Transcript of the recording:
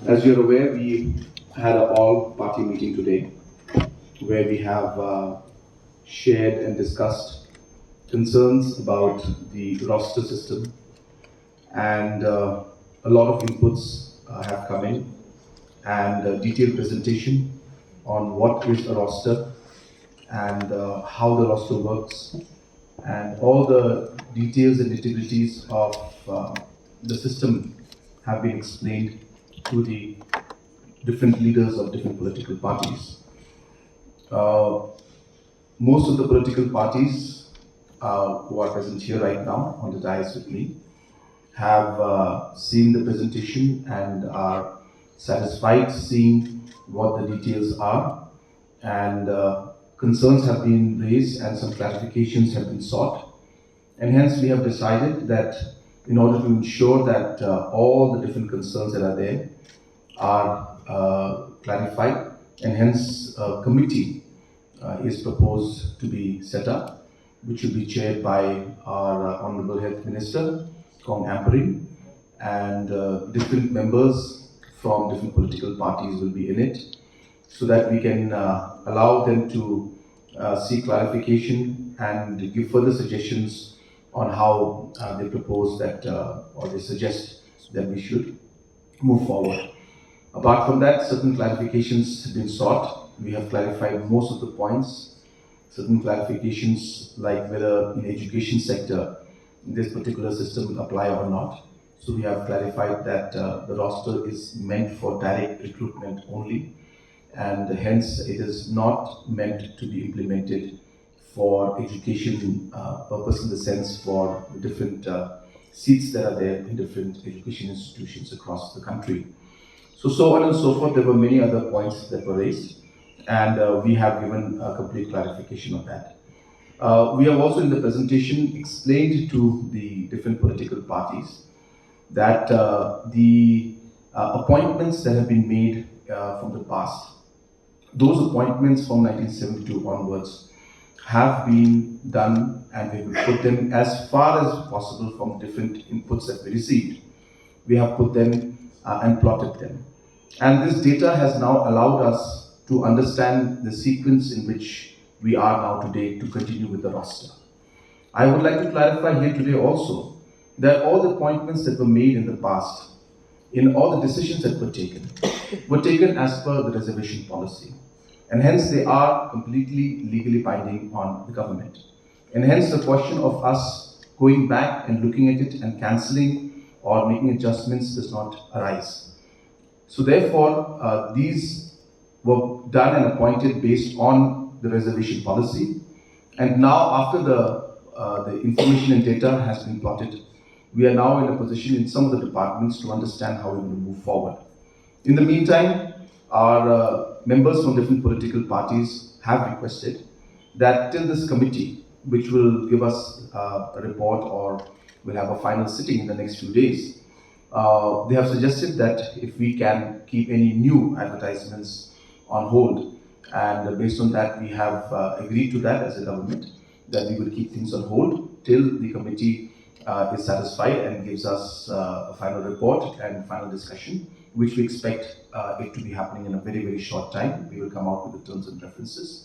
As you're aware, we had an all-party meeting today where we have shared and discussed concerns about the roster system, and a lot of inputs have come in, and a detailed presentation on what is a roster and how the roster works, and all the details and nitty-gritties of the system have been explained to the different leaders of different political parties. Uh, Most of the political parties who are present here right now on the dais with me have seen the presentation and are satisfied seeing what the details are, and concerns have been raised and some clarifications have been sought, and hence we have decided that in order to ensure that all the different concerns that are there are clarified, and hence a committee is proposed to be set up, which will be chaired by our Honorable Health Minister, Kong Ampareen, and different members from different political parties will be in it, so that we can allow them to seek clarification and give further suggestions on how they propose that or they suggest that we should move forward. Apart from that, certain clarifications have been sought. We have clarified most of the points. Certain clarifications like whether in the education sector this particular system will apply or not. So we have clarified that the roster is meant for direct recruitment only, and hence it is not meant to be implemented for education purpose, in the sense for the different seats that are there in different education institutions across the country. So on and so forth. There were many other points that were raised, and we have given a complete clarification on that. We have also in the presentation explained to the different political parties that the appointments that have been made from the past, those appointments from 1972 onwards, have been done, and we will put them as far as possible from different inputs that we received. We have put them and plotted them. And this data has now allowed us to understand the sequence in which we are now today to continue with the roster. I would like to clarify here today also that all the appointments that were made in the past, in all the decisions that were taken as per the reservation policy. And hence they are completely legally binding on the government. And hence the question of us going back and looking at it and cancelling or making adjustments does not arise. So therefore, these were done and appointed based on the reservation policy. And now, after the information and data has been plotted, we are now in a position in some of the departments to understand how we will move forward. In the meantime, our members from different political parties have requested that till this committee, which will give us a report or will have a final sitting in the next few days, they have suggested that if we can keep any new advertisements on hold, and based on that we have agreed to that as a government, that we will keep things on hold till the committee is satisfied and gives us a final report and final discussion, which we expect it to be happening in a very, very short time. We will come out with the terms and references.